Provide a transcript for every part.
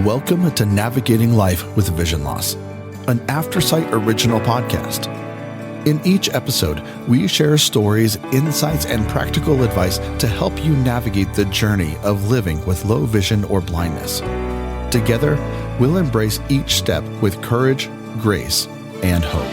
Welcome to Navigating Life with Vision Loss, an Aftersight original podcast. In each episode, we share stories, insights, and practical advice to help you navigate the journey of living with low vision or blindness. Together, we'll embrace each step with courage, grace, and hope.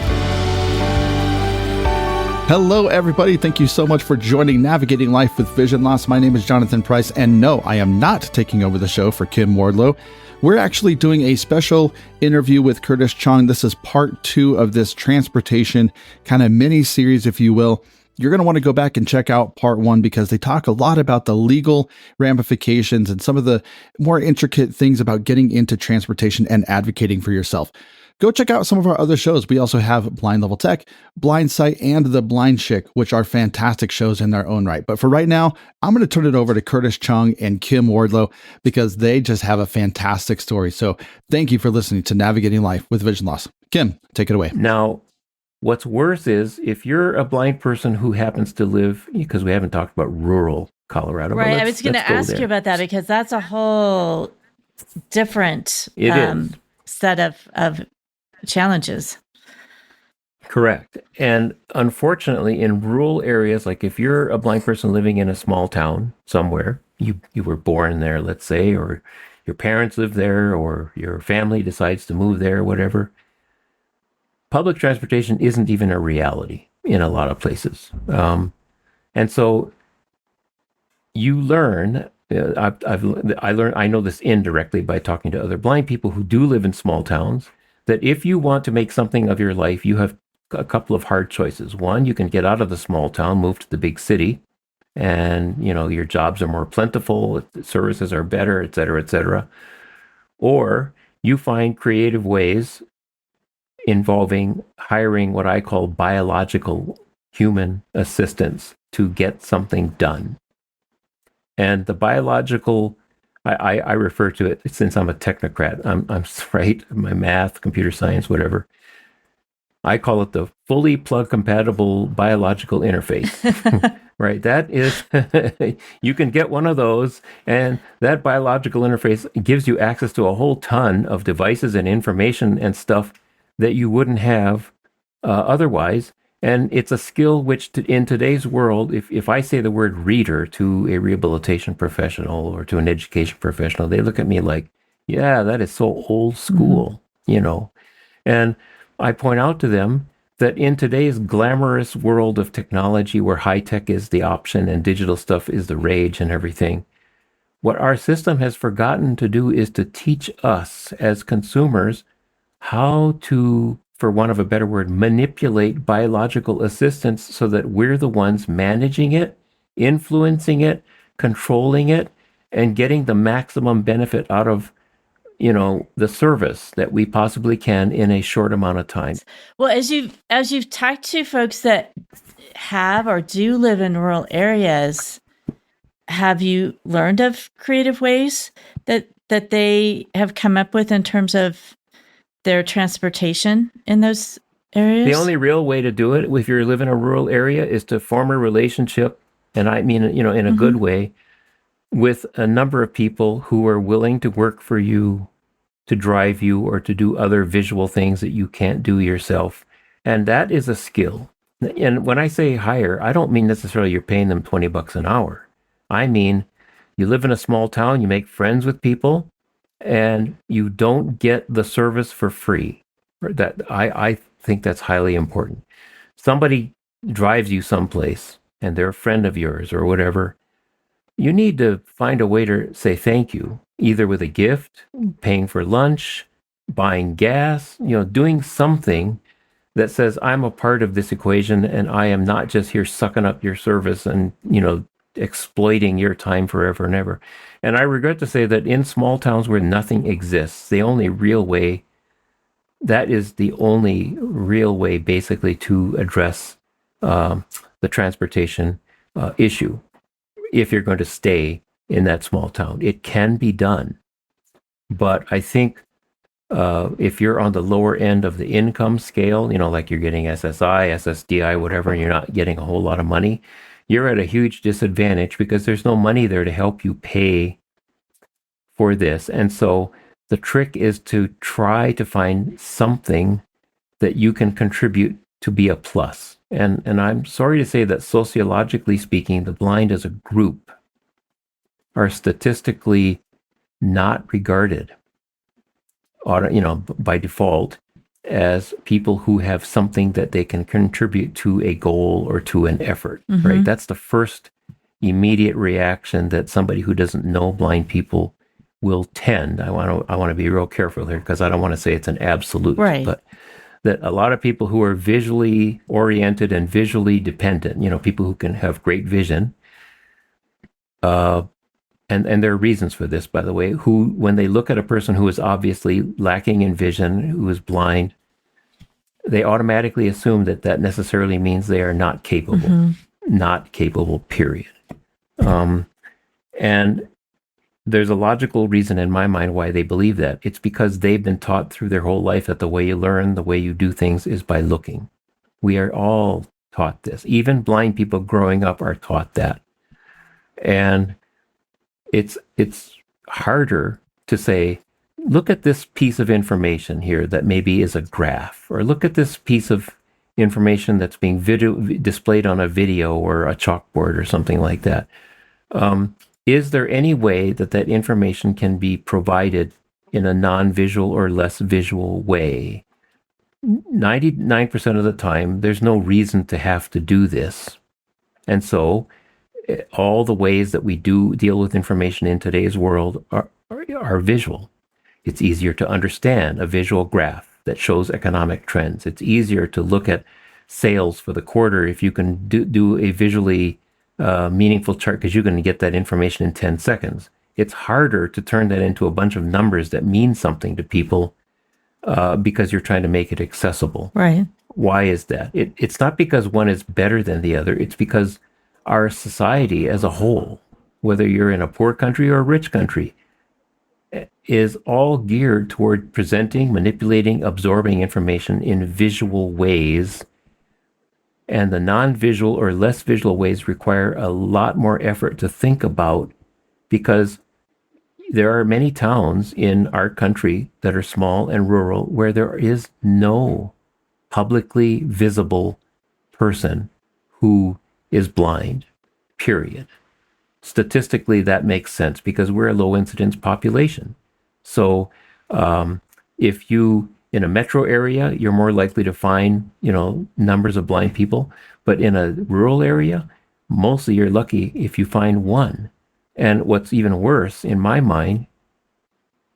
Hello, everybody. Thank you so much for joining Navigating Life with Vision Loss. My name is Jonathan Price, and no, I am not taking over the show for Kim Wardlow. We're actually doing a special interview with Curtis Chong. This is part 2 of this transportation kind of mini series, if you will. You're going to want to go back and check out part 1 because they talk a lot about the legal ramifications and some of the more intricate things about getting into transportation and advocating for yourself. Go check out some of our other shows. We also have Blind Level Tech, Blind Sight, and The Blind Chick, which are fantastic shows in their own right. But for right now, I'm going to turn it over to Curtis Chong and Kim Wardlow because they just have a fantastic story. So thank you for listening to Navigating Life with Vision Loss. Kim, take it away. Now, what's worse is if you're a blind person who happens to live, because we haven't talked about rural Colorado. Right. I was going to ask you about that because that's a whole different set of challenges. Correct. And unfortunately, in rural areas, like if you're a blind person living in a small town somewhere, you were born there, let's say, or your parents live there, or your family decides to move there, whatever, public transportation isn't even a reality in a lot of places. And so you learn, I know this indirectly by talking to other blind people who do live in small towns, that if you want to make something of your life, you have a couple of hard choices. One, you can get out of the small town, move to the big city, and your jobs are more plentiful, services are better, et cetera, et cetera. Or you find creative ways involving hiring what I call biological human assistance to get something done. And the biological, I refer to it, since I'm a technocrat, I'm right, my math, computer science, whatever. I call it the fully plug compatible biological interface, right? That is, you can get one of those, and that biological interface gives you access to a whole ton of devices and information and stuff that you wouldn't have otherwise. And it's a skill which in today's world, if I say the word reader to a rehabilitation professional or to an education professional, they look at me like, yeah, that is so old school, And I point out to them that in today's glamorous world of technology where high tech is the option and digital stuff is the rage and everything, what our system has forgotten to do is to teach us as consumers how to, for want of a better word, manipulate biological assistance so that we're the ones managing it, influencing it, controlling it, and getting the maximum benefit out of, the service that we possibly can in a short amount of time. Well, as you've talked to folks that have or do live in rural areas, have you learned of creative ways that they have come up with in terms of their transportation in those areas? The only real way to do it, if you live in a rural area, is to form a relationship, and I mean, in a good way, with a number of people who are willing to work for you, to drive you, or to do other visual things that you can't do yourself. And that is a skill. And when I say hire, I don't mean necessarily you're paying them $20 an hour. I mean, you live in a small town, you make friends with people, and you don't get the service for free. That I think that's highly important. Somebody drives you someplace and they're a friend of yours or whatever. You need to find a way to say thank you, either with a gift, paying for lunch, buying gas, doing something that says, I'm a part of this equation and I am not just here sucking up your service and, exploiting your time forever and ever. And I regret to say that in small towns where nothing exists, the only real way basically to address the transportation issue, if you're going to stay in that small town. It can be done. But I think if you're on the lower end of the income scale, like you're getting SSI, SSDI, whatever, and you're not getting a whole lot of money, you're at a huge disadvantage because there's no money there to help you pay for this. And so The trick is to try to find something that you can contribute to be a plus. And I'm sorry to say that sociologically speaking, the blind as a group are statistically not regarded, by default, as people who have something that they can contribute to a goal or to an effort, right? That's the first immediate reaction that somebody who doesn't know blind people will tend. I want to be real careful here because I don't want to say it's an absolute, Right. but that a lot of people who are visually oriented and visually dependent, people who can have great vision, and there are reasons for this, by the way, who, when they look at a person who is obviously lacking in vision, who is blind, they automatically assume that that necessarily means they are not capable, period. And there's a logical reason in my mind why they believe that. It's because they've been taught through their whole life that the way you learn, the way you do things is by looking. We are all taught this. Even blind people growing up are taught that. And it's harder to say, look at this piece of information here that maybe is a graph, or look at this piece of information that's being displayed on a video or a chalkboard or something like that. Is there any way that information can be provided in a non-visual or less visual way? 99% of the time, there's no reason to have to do this. And so all the ways that we do deal with information in today's world are visual. It's easier to understand a visual graph that shows economic trends. It's easier to look at sales for the quarter if you can do a visually meaningful chart, because you can get that information in 10 seconds. It's harder to turn that into a bunch of numbers that mean something to people because you're trying to make it accessible. Right. Why is that? It's not because one is better than the other. It's because our society as a whole, whether you're in a poor country or a rich country, is all geared toward presenting, manipulating, absorbing information in visual ways. And the non-visual or less visual ways require a lot more effort to think about, because there are many towns in our country that are small and rural where there is no publicly visible person who is blind, period. Statistically, that makes sense because we're a low incidence population. So if you, in a metro area, you're more likely to find, numbers of blind people. But in a rural area, mostly you're lucky if you find one. And what's even worse, in my mind,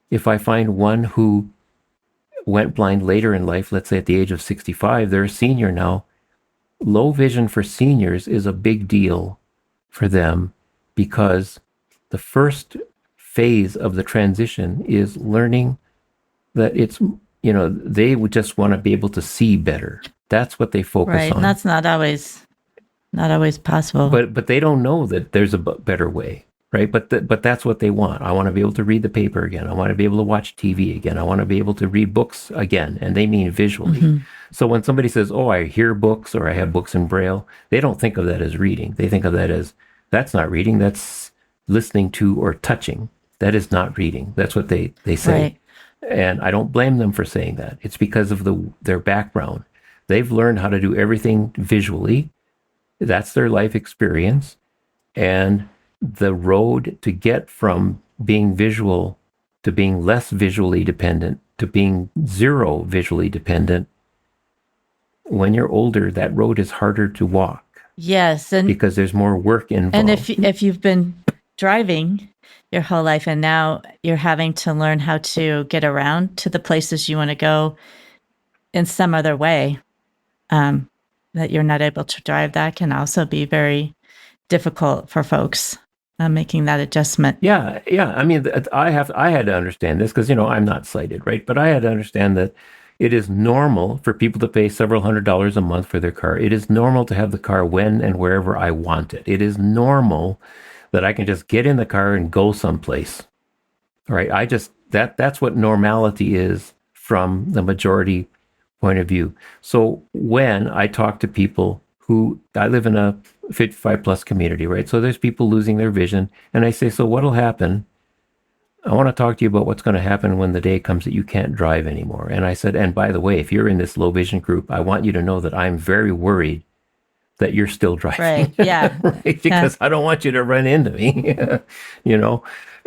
if I find one who went blind later in life, let's say at the age of 65, they're a senior now. Low vision for seniors is a big deal for them because the first phase of the transition is learning that it's, they would just want to be able to see better. That's what they focus Right. on. And that's not always possible. But they don't know that there's a better way, right? But that's what they want. I want to be able to read the paper again. I want to be able to watch TV again. I want to be able to read books again. And they mean visually. So when somebody says, oh, I hear books or I have books in Braille, they don't think of that as reading. They think of that as, that's not reading. That's listening to or touching. That is not reading. That's what they say. Right. And I don't blame them for saying that. It's because of their background. They've learned how to do everything visually. That's their life experience. And the road to get from being visual to being less visually dependent to being zero visually dependent, when you're older, that road is harder to walk. Yes. And because there's more work involved. And if you've been driving your whole life and now you're having to learn how to get around to the places you want to go in some other way, that you're not able to drive, that can also be very difficult for folks making that adjustment. Yeah. I mean, I had to understand this because, I'm not sighted, right? But I had to understand that it is normal for people to pay several $100s a month for their car. It is normal to have the car when and wherever I want it. It is normal that I can just get in the car and go someplace. All right. That's what normality is from the majority point of view. So when I talk to people I live in a 55 plus community, right? So there's people losing their vision. And I say, so what'll happen I want to talk to you about what's going to happen when the day comes that you can't drive anymore. And I said, and by the way, if you're in this low vision group, I want you to know that I'm very worried that you're still driving. Right. Yeah. Right? Because I don't want you to run into me, you know?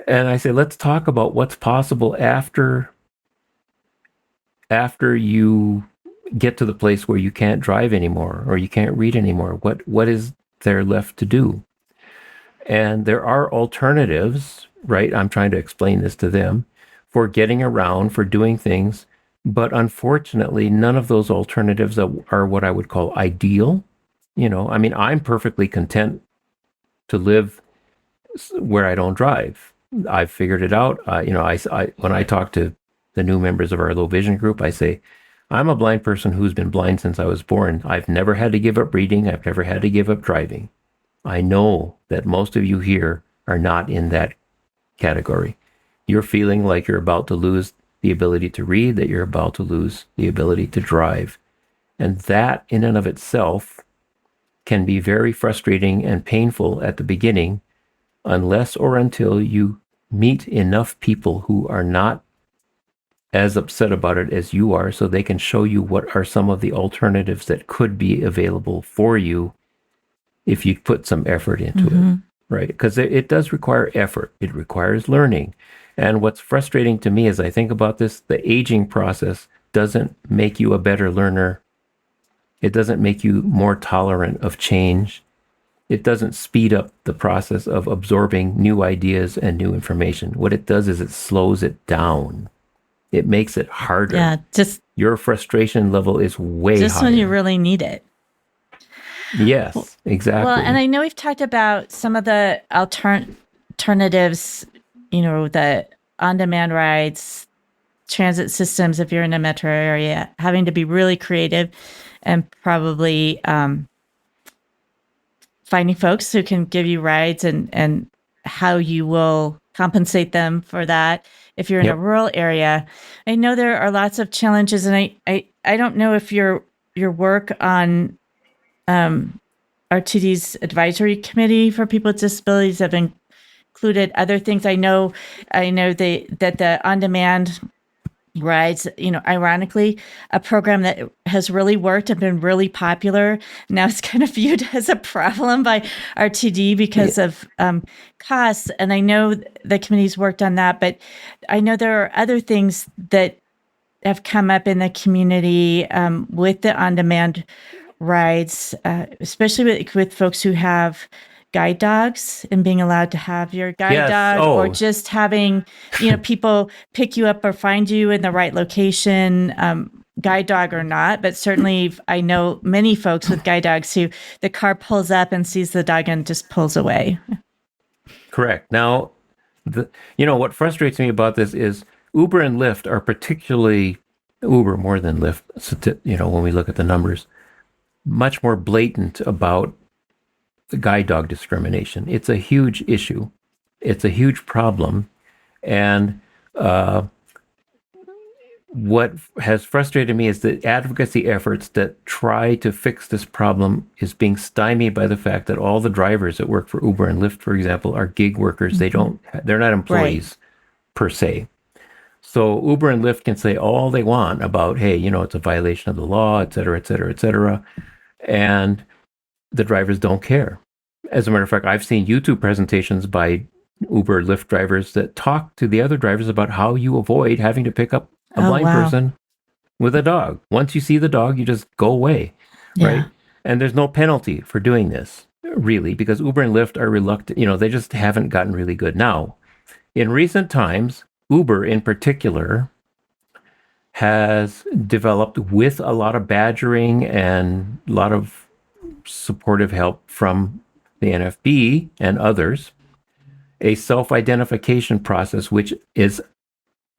And I say, let's talk about what's possible after you get to the place where you can't drive anymore or you can't read anymore. What is there left to do? And there are alternatives, right? I'm trying to explain this to them, for getting around, for doing things. But unfortunately, none of those alternatives are what I would call ideal. You know, I mean, I'm perfectly content to live where I don't drive. I've figured it out. You know, I when I talk to the new members of our low vision group, I say, I'm a blind person who's been blind since I was born. I've never had to give up reading. I've never had to give up driving. I know that most of you here are not in that category. You're feeling like you're about to lose the ability to read, that you're about to lose the ability to drive. And that in and of itself can be very frustrating and painful at the beginning, unless or until you meet enough people who are not as upset about it as you are, so they can show you what are some of the alternatives that could be available for you if you put some effort into it, right? Because it does require effort. It requires learning. And what's frustrating to me as I think about this, the aging process doesn't make you a better learner. It doesn't make you more tolerant of change. It doesn't speed up the process of absorbing new ideas and new information. What it does is it slows it down. It makes it harder. Yeah, just your frustration level is way just higher. when you really need it. Yes, exactly. Well, and I know we've talked about some of the alternatives, you know, the on-demand rides, transit systems, if you're in a metro area, having to be really creative and probably finding folks who can give you rides and how you will compensate them for that. If you're in a rural area, I know there are lots of challenges, and I don't know if your work on RTD's advisory committee for people with disabilities have included other things. I know that the on-demand rides, you know, ironically, a program that has really worked and been really popular, now it's kind of viewed as a problem by RTD because of costs. And I know the committee's worked on that, but I know there are other things that have come up in the community with the on-demand rides, especially with folks who have guide dogs and being allowed to have your guide dog, or just having, you know, people pick you up or find you in the right location, guide dog or not. But certainly I know many folks with guide dogs who the car pulls up and sees the dog and just pulls away. Correct. Now, you know, what frustrates me about this is Uber and Lyft are particularly, Uber more than Lyft, you know, when we look at the numbers, much more blatant about the guide dog discrimination. It's a huge issue. It's a huge problem. And what has frustrated me is that advocacy efforts that try to fix this problem is being stymied by the fact that all the drivers that work for Uber and Lyft, for example, are gig workers. They're not employees per se. So Uber and Lyft can say all they want about, hey, you know, it's a violation of the law, et cetera, et cetera, et cetera. And the drivers don't care. As a matter of fact, I've seen YouTube presentations by Uber, Lyft drivers that talk to the other drivers about how you avoid having to pick up a blind person with a dog. Once you see the dog, you just go away, right? And there's no penalty for doing this, really, because Uber and Lyft are reluctant. You know, they just haven't gotten really good. Now, in recent times, Uber in particular has developed, with a lot of badgering and a lot of supportive help from the NFB and others, a self-identification process which is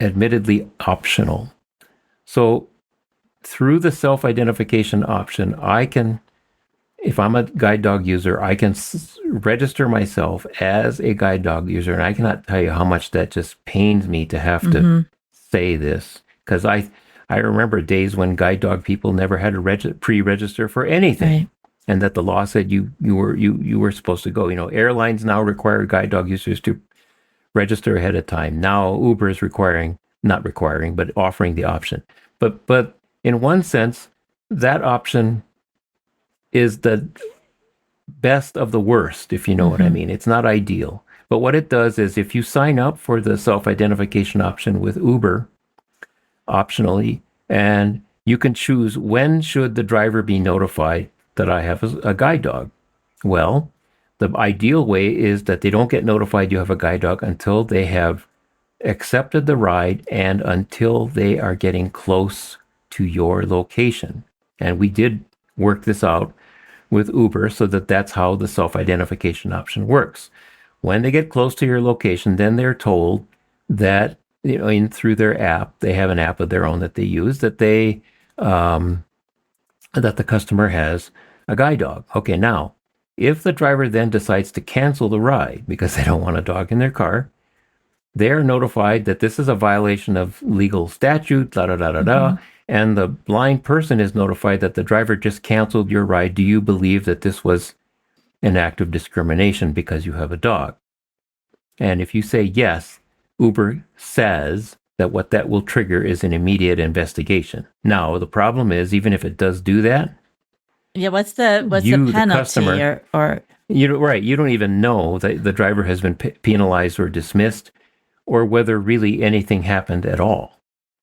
admittedly optional. So through the self-identification option, I can, if I'm a guide dog user, I can register myself as a guide dog user. And I cannot tell you how much that just pains me to have to say this, because I remember days when guide dog people never had to pre-register for anything, and that the law said you were supposed to go. You know, airlines now require guide dog users to register ahead of time. Now Uber is not requiring, but offering the option. But in one sense, that option is the best of the worst, if you know what I mean. It's not ideal. But what it does is if you sign up for the self-identification option with Uber, optionally, and you can choose when should the driver be notified that I have a guide dog. Well, the ideal way is that they don't get notified you have a guide dog until they have accepted the ride and until they are getting close to your location. And we did work this out with Uber so that that's how the self-identification option works. When they get close to your location, then they're told that, through their app, they have an app of their own that they use, that they that the customer has a guide dog. Okay, now, if the driver then decides to cancel the ride because they don't want a dog in their car, they're notified that this is a violation of legal statute, da da da da da, and the blind person is notified that the driver just canceled your ride. Do you believe that this was an act of discrimination because you have a dog? And if you say yes, Uber says that what that will trigger is an immediate investigation. Now, the problem is, even if it does do that, what's the the penalty customer, or you don't even know that the driver has been penalized or dismissed, or whether really anything happened at all,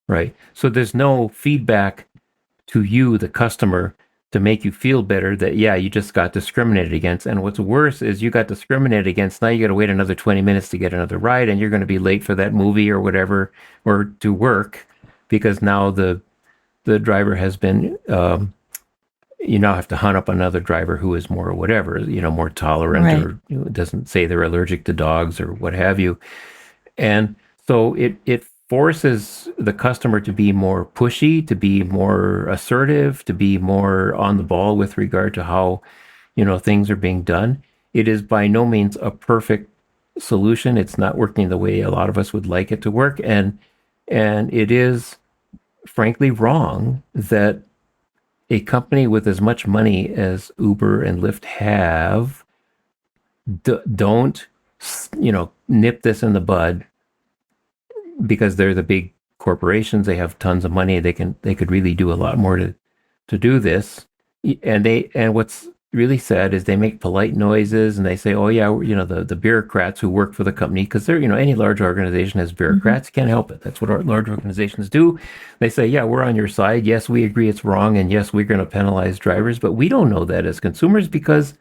right? So there's no feedback to you, the customer, to make you feel better that, yeah, you just got discriminated against. And what's worse is you got discriminated against. Now you got to wait another 20 minutes to get another ride, and you're going to be late for that movie or whatever, or to work, because now the driver has been, you now have to hunt up another driver who is more whatever, more tolerant, or doesn't say they're allergic to dogs or what have you. And so it forces the customer to be more pushy, to be more assertive, to be more on the ball with regard to how, things are being done. It is by no means a perfect solution. It's not working the way a lot of us would like it to work. And it is frankly wrong that a company with as much money as Uber and Lyft have don't, nip this in the bud, because they're the big corporations. They have tons of money. They could really do a lot more to do this. And what's really sad is they make polite noises and they say, oh yeah, the bureaucrats who work for the company, because they're, any large organization has bureaucrats. Can't help it. That's what our large organizations do. They say, yeah, we're on your side. Yes, we agree it's wrong, and yes, we're going to penalize drivers. But we don't know that as consumers, because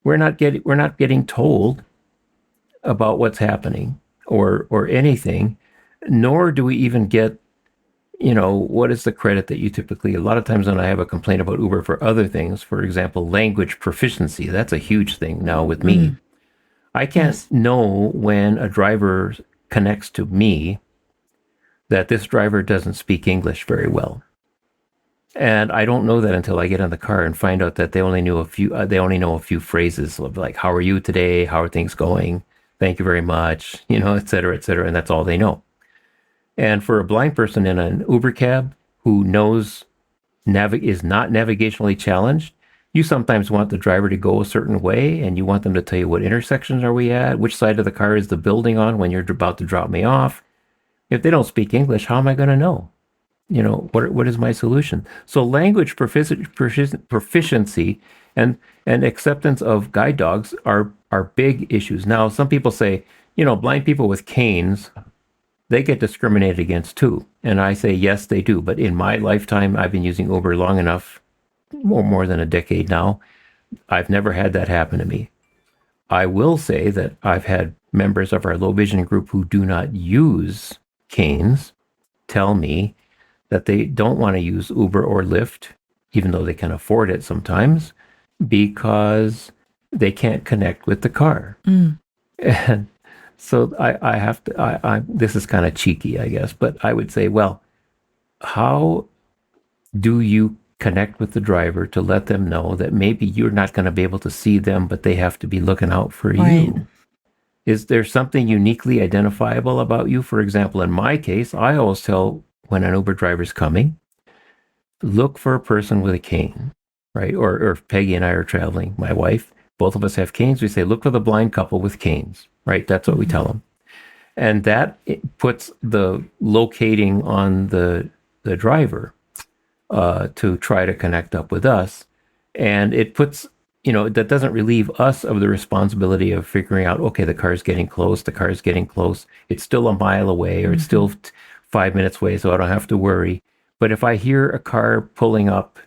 we're not getting told about what's happening or anything, nor do we even get, what is the credit that you typically, a lot of times when I have a complaint about Uber for other things, for example, language proficiency, that's a huge thing now with me. I can't know when a driver connects to me that this driver doesn't speak English very well. And I don't know that until I get in the car and find out that they only know a few phrases of like, how are you today? How are things going? Thank you very much, et cetera, and that's all they know. And for a blind person in an Uber cab who knows is not navigationally challenged, you sometimes want the driver to go a certain way, and you want them to tell you what intersections are we at, which side of the car is the building on when you're about to drop me off. If they don't speak English, how am I going to know? What is my solution? So language proficiency and acceptance of guide dogs are big issues. Now, some people say, blind people with canes, they get discriminated against too. And I say, yes, they do. But in my lifetime, I've been using Uber long enough, more than a decade now. I've never had that happen to me. I will say that I've had members of our low vision group who do not use canes tell me that they don't want to use Uber or Lyft, even though they can afford it sometimes, because they can't connect with the car. And so I have to, this is kind of cheeky, I guess, but I would say, well, how do you connect with the driver to let them know that maybe you're not going to be able to see them, but they have to be looking out for you? Is there something uniquely identifiable about you? For example, in my case, I always tell when an Uber driver's coming, look for a person with a cane, right? Or if Peggy and I are traveling, my wife, both of us have canes. We say, look for the blind couple with canes, right? That's what we tell them. And that puts the locating on the driver to try to connect up with us. And it puts, that doesn't relieve us of the responsibility of figuring out, okay, the car's getting close, It's still a mile away, or it's still 5 minutes away, so I don't have to worry. But if I hear a car pulling up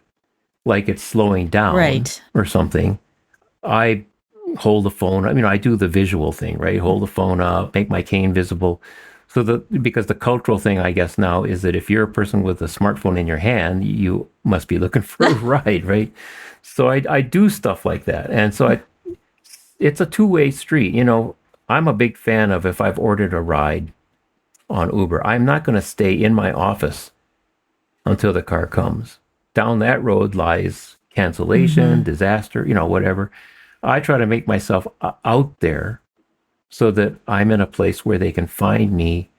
like it's slowing down Right. or something, I hold the phone. I do the visual thing, right? Hold the phone up, make my cane visible. Because the cultural thing, I guess, now is that if you're a person with a smartphone in your hand, you must be looking for a ride, right? So I do stuff like that. And so it's a two-way street. I'm a big fan of, if I've ordered a ride on Uber, I'm not going to stay in my office until the car comes. Down that road lies cancellation, disaster, whatever. I try to make myself out there so that I'm in a place where they can find me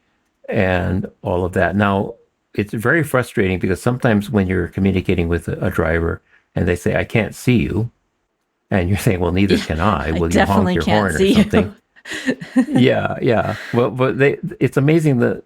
and all of that. Now, it's very frustrating because sometimes when you're communicating with a driver and they say, I can't see you, and you're saying, well, neither can I. Will you honk your horn or something? Yeah. Well, but it's amazing that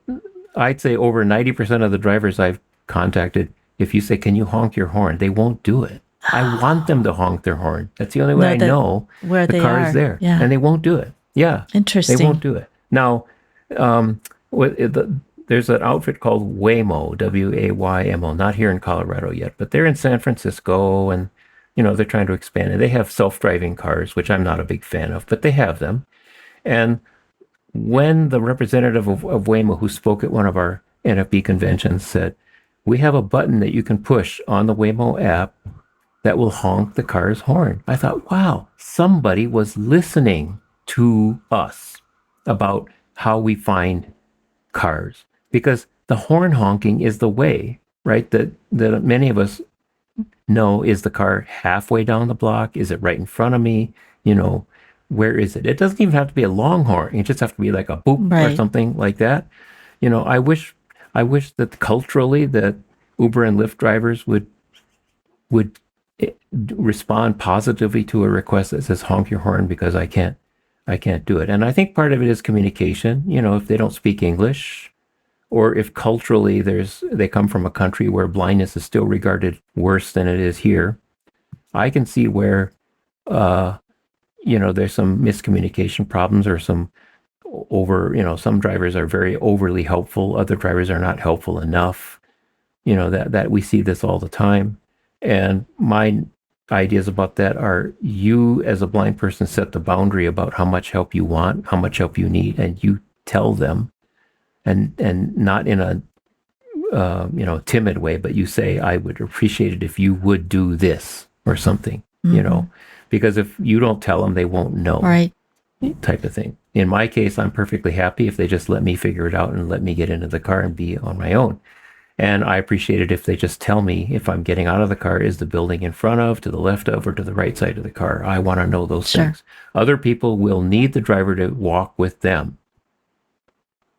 I'd say over 90% of the drivers I've contacted, if you say, can you honk your horn? They won't do it. I want them to honk their horn. That's the only way I know where the they car are. is there. Yeah. And they won't do it. Yeah. Interesting. They won't do it. Now, there's an outfit called Waymo, Waymo, not here in Colorado yet, but they're in San Francisco, and, they're trying to expand it. They have self-driving cars, which I'm not a big fan of, but they have them. And when the representative of Waymo, who spoke at one of our NFB conventions, said, we have a button that you can push on the Waymo app that will honk the car's horn. I thought, wow, somebody was listening to us about how we find cars, because the horn honking is the way, right? That many of us know. Is the car halfway down the block? Is it right in front of me? Where is it? It doesn't even have to be a long horn. It just have to be like a boop or something like that. I wish that culturally that Uber and Lyft drivers would respond positively to a request that says honk your horn, because I can't do it. And I think part of it is communication. If they don't speak English, or if culturally they come from a country where blindness is still regarded worse than it is here, I can see where there's some miscommunication problems, or some some drivers are very overly helpful, other drivers are not helpful enough. That we see this all the time. And my ideas about that are, you as a blind person set the boundary about how much help you want, how much help you need, and you tell them, and not in a timid way, but you say, I would appreciate it if you would do this or something, because if you don't tell them, they won't know, right? Type of thing. In my case, I'm perfectly happy if they just let me figure it out and let me get into the car and be on my own. And I appreciate it if they just tell me, if I'm getting out of the car, is the building in front of, to the left of, or to the right side of the car? I want to know those things. Other people will need the driver to walk with them,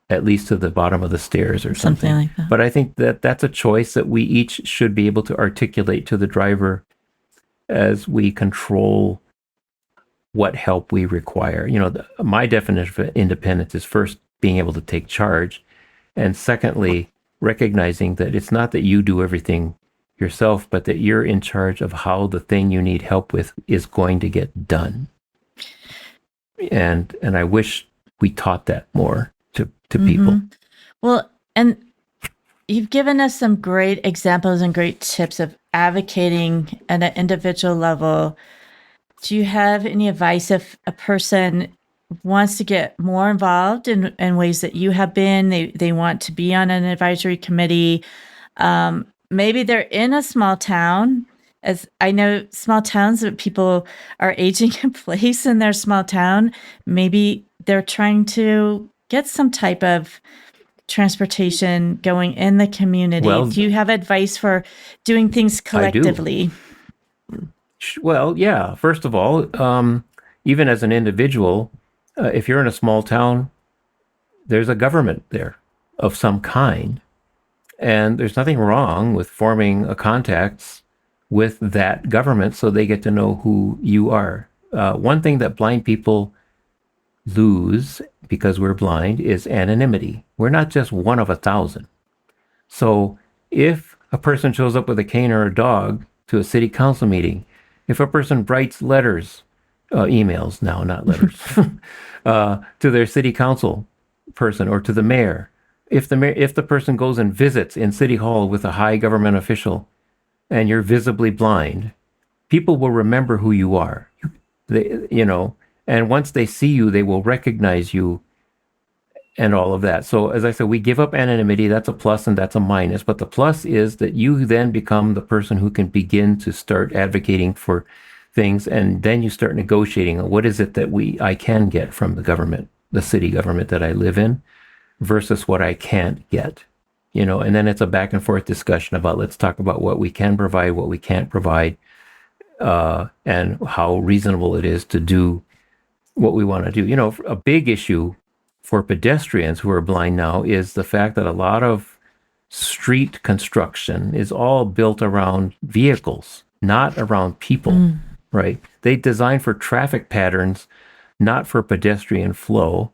at least to the bottom of the stairs or something like that. But I think that that's a choice that we each should be able to articulate to the driver as we control what help we require. My definition of independence is, first, being able to take charge, and secondly, recognizing that it's not that you do everything yourself, but that you're in charge of how the thing you need help with is going to get done. And I wish we taught that more to people. Well, and you've given us some great examples and great tips of advocating at an individual level. Do you have any advice if a person wants to get more involved in ways that you have been? They want to be on an advisory committee. Maybe they're in a small town. As I know, small towns, people are aging in place in their small town. Maybe they're trying to get some type of transportation going in the community. Well, do you have advice for doing things collectively? Well, yeah. First of all, even as an individual, if you're in a small town, there's a government there of some kind. And there's nothing wrong with forming a contacts with that government so they get to know who you are. One thing that blind people lose because we're blind is anonymity. We're not just one of 1,000. So if a person shows up with a cane or a dog to a city council meeting, if a person writes letters, emails now, not letters, to their city council person or to the mayor, if the person goes and visits in city hall with a high government official and you're visibly blind, people will remember who you are. And once they see you, they will recognize you and all of that. So as I said, we give up anonymity. That's a plus and that's a minus. But the plus is that you then become the person who can begin to start advocating for things, and then you start negotiating what is it that I can get from the government, the city government that I live in, versus what I can't get. And then it's a back and forth discussion about, let's talk about what we can provide, what we can't provide, and how reasonable it is to do what we want to do. A big issue for pedestrians who are blind now is the fact that a lot of street construction is all built around vehicles, not around people, right? They design for traffic patterns, not for pedestrian flow,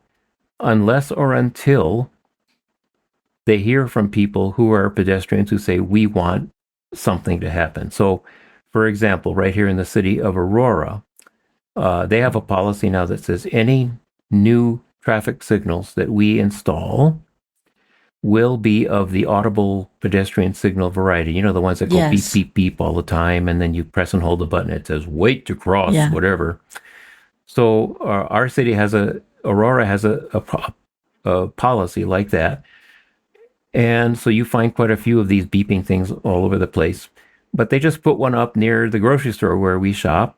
unless or until they hear from people who are pedestrians who say, we want something to happen. So, for example, right here in the city of Aurora, they have a policy now that says any new traffic signals that we install will be of the audible pedestrian signal variety. The ones that go beep, beep, beep all the time, and then you press and hold the button. It says, wait to cross, whatever. So our city Aurora has a policy like that. And so you find quite a few of these beeping things all over the place. But they just put one up near the grocery store where we shop.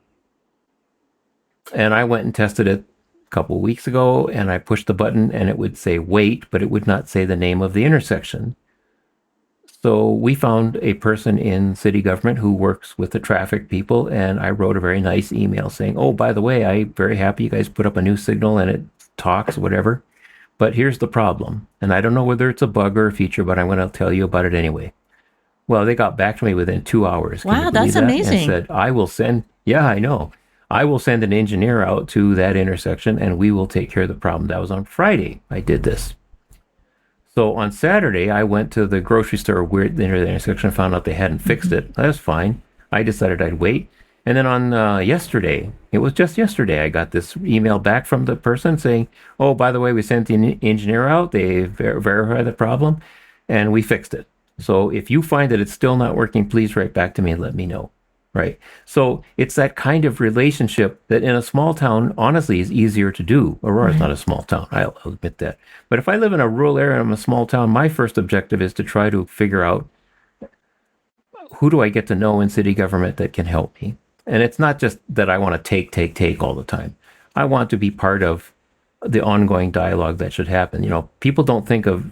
And I went and tested it a couple of weeks ago, and I pushed the button and it would say wait, but it would not say the name of the intersection. So we found a person in city government who works with the traffic people, and I wrote a very nice email saying, oh, by the way, I'm very happy you guys put up a new signal and it talks, whatever. But here's the problem. And I don't know whether it's a bug or a feature, but I'm going to tell you about it anyway. Well, they got back to me within 2 hours. Wow, that's amazing. And said, I will send an engineer out to that intersection and we will take care of the problem. That was on Friday. I did this. So on Saturday, I went to the grocery store where the intersection and found out they hadn't fixed it. That's fine. I decided I'd wait. And then on yesterday, it was just yesterday, I got this email back from the person saying, oh, by the way, we sent the engineer out. They verified the problem and we fixed it. So if you find that it's still not working, please write back to me and let me know. Right. So it's that kind of relationship that in a small town, honestly, is easier to do. Aurora's not a small town. I'll admit that. But if I live in a rural area and I'm a small town, my first objective is to try to figure out who do I get to know in city government that can help me. And it's not just that I want to take all the time. I want to be part of the ongoing dialogue that should happen. People don't think of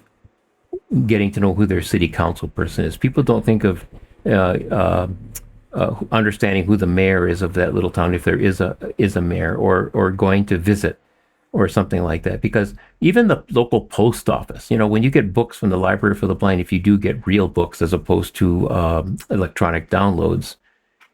getting to know who their city council person is. People don't think of understanding who the mayor is of that little town, if there is a mayor, or going to visit or something like that. Because even the local post office, when you get books from the Library for the Blind, if you do get real books as opposed to electronic downloads,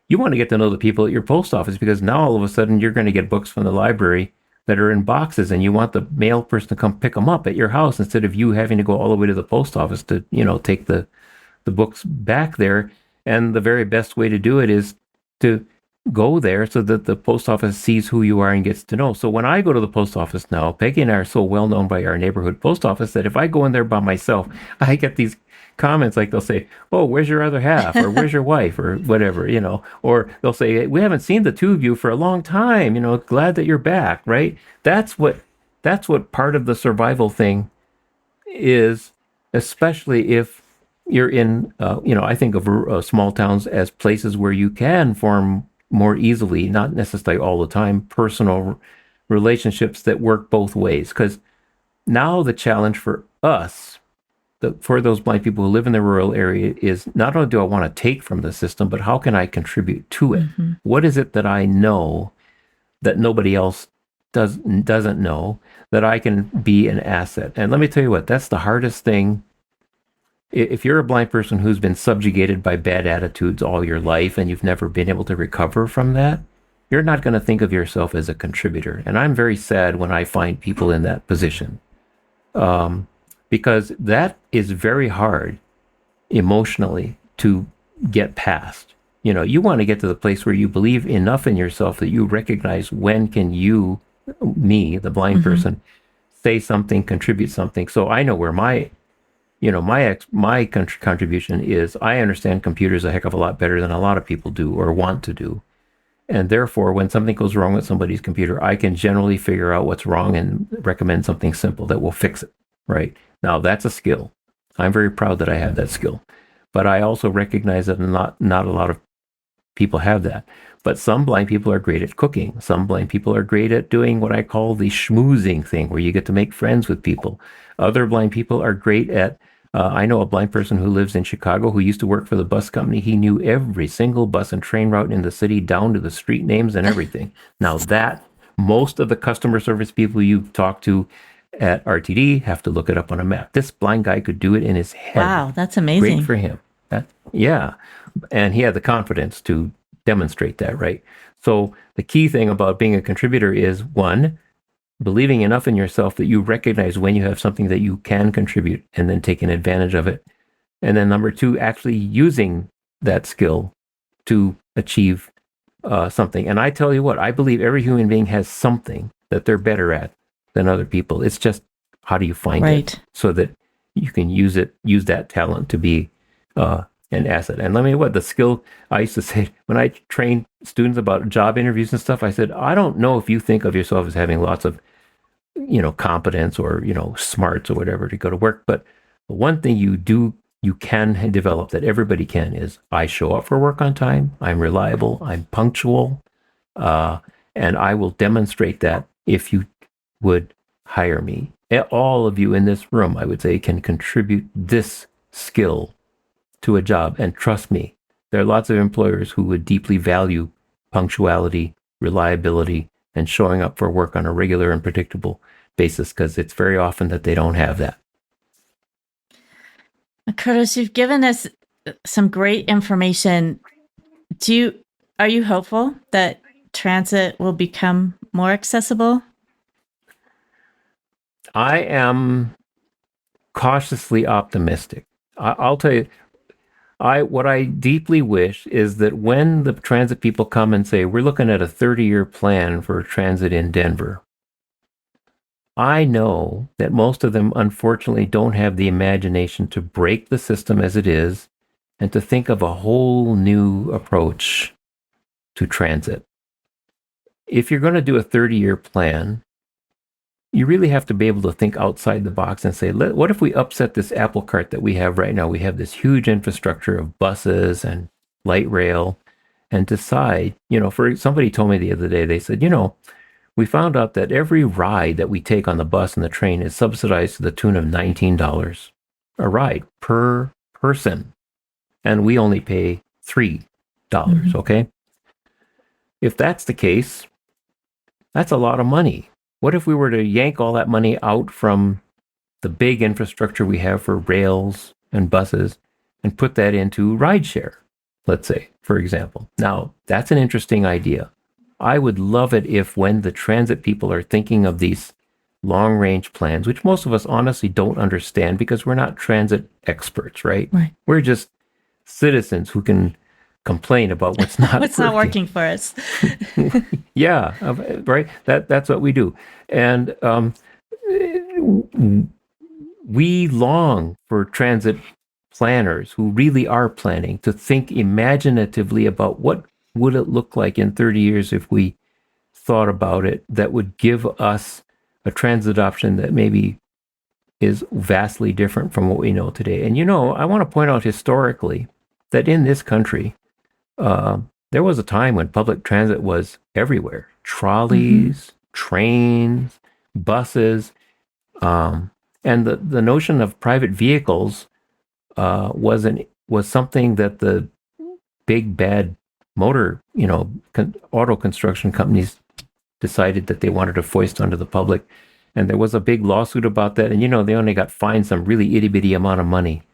you want to get to know the people at your post office, because now all of a sudden you're going to get books from the library that are in boxes and you want the mail person to come pick them up at your house instead of you having to go all the way to the post office to, take the books back there. And the very best way to do it is to go there so that the post office sees who you are and gets to know. So when I go to the post office now, Peggy and I are so well known by our neighborhood post office that if I go in there by myself, I get these comments like they'll say, oh, where's your other half? Or where's your wife? Or whatever, or they'll say, we haven't seen the two of you for a long time, glad that you're back, right? That's what part of the survival is, especially if you're in, I think of small towns as places where you can form more easily, not necessarily all the time, personal relationships that work both ways. Because now the challenge for us, for those blind people who live in the rural area, is not only do I want to take from the system, but how can I contribute to it? Mm-hmm. What is it that I know that nobody else doesn't know, that I can be an asset? And let me tell you what, that's the hardest thing. If you're a blind person who's been subjugated by bad attitudes all your life and you've never been able to recover from that, you're not going to think of yourself as a contributor. And I'm very sad when I find people in that position, because that is very hard emotionally to get past. You want to get to the place where you believe enough in yourself that you recognize when can you, me, the blind person, say something, contribute something. So I know where my contribution is. I understand computers a heck of a lot better than a lot of people do or want to do. And therefore, when something goes wrong with somebody's computer, I can generally figure out what's wrong and recommend something simple that will fix it. Right? Now, that's a skill. I'm very proud that I have that skill. But I also recognize that not a lot of people have that. But some blind people are great at cooking. Some blind people are great at doing what I call the schmoozing thing, where you get to make friends with people. Other blind people are great at, I know a blind person who lives in Chicago who used to work for the bus company. He knew every single bus and train route in the city down to the street names and everything. Now that, most of the customer service people you talk to at RTD have to look it up on a map. This blind guy could do it in his head. Wow, that's amazing. Great for him. Yeah. And he had the confidence to demonstrate that, right? So the key thing about being a contributor is, one, believing enough in yourself that you recognize when you have something that you can contribute and then taking advantage of it. And then number two, actually using that skill to achieve something. And I tell you what, I believe every human being has something that they're better at than other people. It's just, how do you find it so that you can use that talent to be an asset. And let me the skill I used to say when I trained students about job interviews and stuff, I said, I don't know if you think of yourself as having lots of, competence or, smarts or whatever to go to work. But the one thing you can develop that everybody can is, I show up for work on time. I'm reliable. I'm punctual. And I will demonstrate that if you would hire me. All of you in this room, I would say, can contribute this skill to a job. And trust me, there are lots of employers who would deeply value punctuality, reliability, and showing up for work on a regular and predictable basis, because it's very often that they don't have that. Curtis, you've given us some great information. Are you hopeful that transit will become more accessible? I am cautiously optimistic. I'll tell you, what I deeply wish is that when the transit people come and say, we're looking at a 30-year plan for transit in Denver, I know that most of them, unfortunately, don't have the imagination to break the system as it is and to think of a whole new approach to transit. If you're going to do a 30-year plan, you really have to be able to think outside the box and say, what if we upset this apple cart that we have right now? We have this huge infrastructure of buses and light rail, and decide, for somebody told me the other day, they said, we found out that every ride that we take on the bus and the train is subsidized to the tune of $19 a ride per person. And we only pay $3, okay? If that's the case, that's a lot of money. What if we were to yank all that money out from the big infrastructure we have for rails and buses and put that into rideshare, let's say, for example? Now, that's an interesting idea. I would love it if, when the transit people are thinking of these long-range plans, which most of us honestly don't understand because we're not transit experts, right? We're just citizens who can complain about what's not not working for us. Yeah, right. That's what we do, and we long for transit planners who really are planning to think imaginatively about what would it look like in 30 years if we thought about it, that would give us a transit option that maybe is vastly different from what we know today. And I want to point out historically that in this country, there was a time when public transit was everywhere. Trolleys, trains, buses, and the notion of private vehicles was something that the big bad motor, auto construction companies decided that they wanted to foist onto the public. And there was a big lawsuit about that. And, they only got fined some really itty bitty amount of money.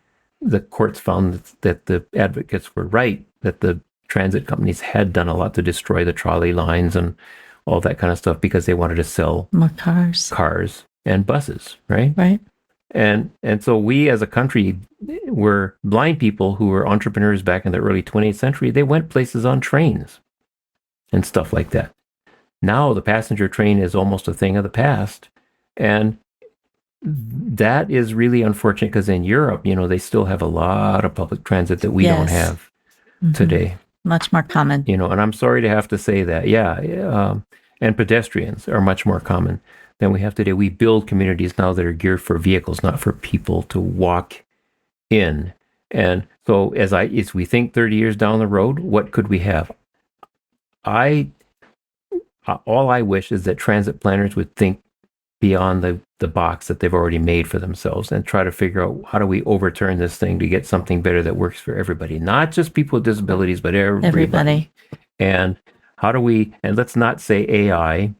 The courts found that the advocates were right, that the transit companies had done a lot to destroy the trolley lines and all that kind of stuff because they wanted to sell More cars and buses, right? right And so we as a country were blind people who were entrepreneurs back in the early 20th century. They went places on trains and stuff like that. Now the passenger train is almost a thing of the past. And that is really unfortunate because in Europe, they still have a lot of public transit that we don't have today. Much more common. And I'm sorry to have to say that. And pedestrians are much more common than we have today. We build communities now that are geared for vehicles, not for people to walk in. And so as we think 30 years down the road, what could we have? All I wish is that transit planners would think beyond the box that they've already made for themselves and try to figure out how do we overturn this thing to get something better that works for everybody, not just people with disabilities, but everybody. And and let's not say AI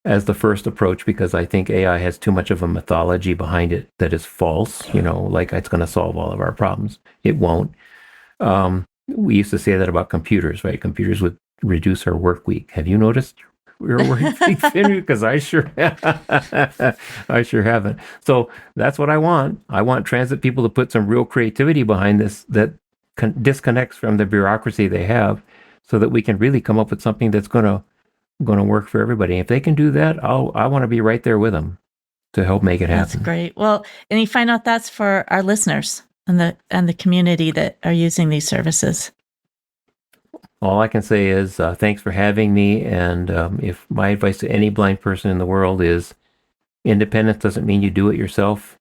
as the first approach, because I think AI has too much of a mythology behind it that is false, like it's going to solve all of our problems. It won't. We used to say that about computers, right? Computers would reduce our work week. Have you noticed your work week thinner? Because I sure haven't. So that's what I want. I want transit people to put some real creativity behind this that disconnects from the bureaucracy they have, so that we can really come up with something that's going to work for everybody. If they can do that, I want to be right there with them to help make it happen. That's great. Well, any final thoughts for our listeners and the community that are using these services? All I can say is thanks for having me. And if my advice to any blind person in the world is, independence doesn't mean you do it yourself.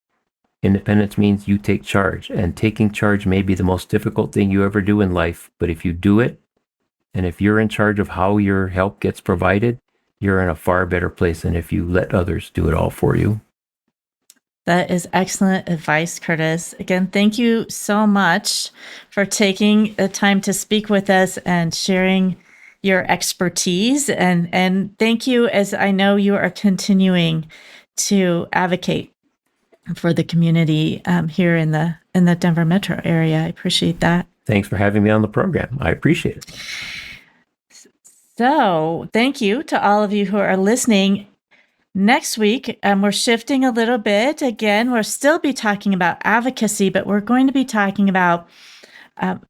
Independence means you take charge. And taking charge may be the most difficult thing you ever do in life. But if you do it, and if you're in charge of how your help gets provided, you're in a far better place than if you let others do it all for you. That is excellent advice, Curtis. Again, thank you so much for taking the time to speak with us and sharing your expertise. And thank you, as I know you are continuing to advocate for the community here in the Denver metro area. I appreciate that. Thanks for having me on the program. I appreciate it. So thank you to all of you who are listening. Next week, we're shifting a little bit. Again, we'll still be talking about advocacy, but we're going to be talking about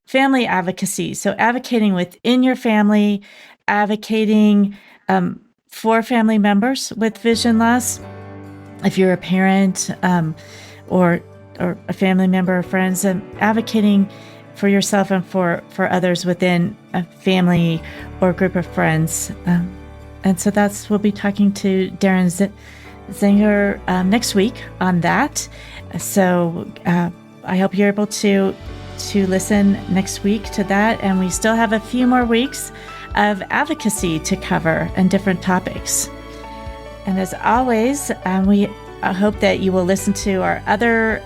family advocacy. So advocating within your family, advocating for family members with vision loss. If you're a parent or a family member or friends, advocating for yourself and for others within a family or group of friends. And so we'll be talking to Darren Zinger next week on that. So I hope you're able to listen next week to that. And we still have a few more weeks of advocacy to cover and different topics. And as always, we hope that you will listen to our other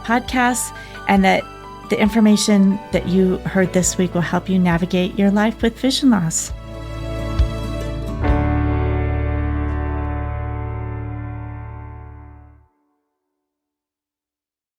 podcasts, and that the information that you heard this week will help you navigate your life with vision loss.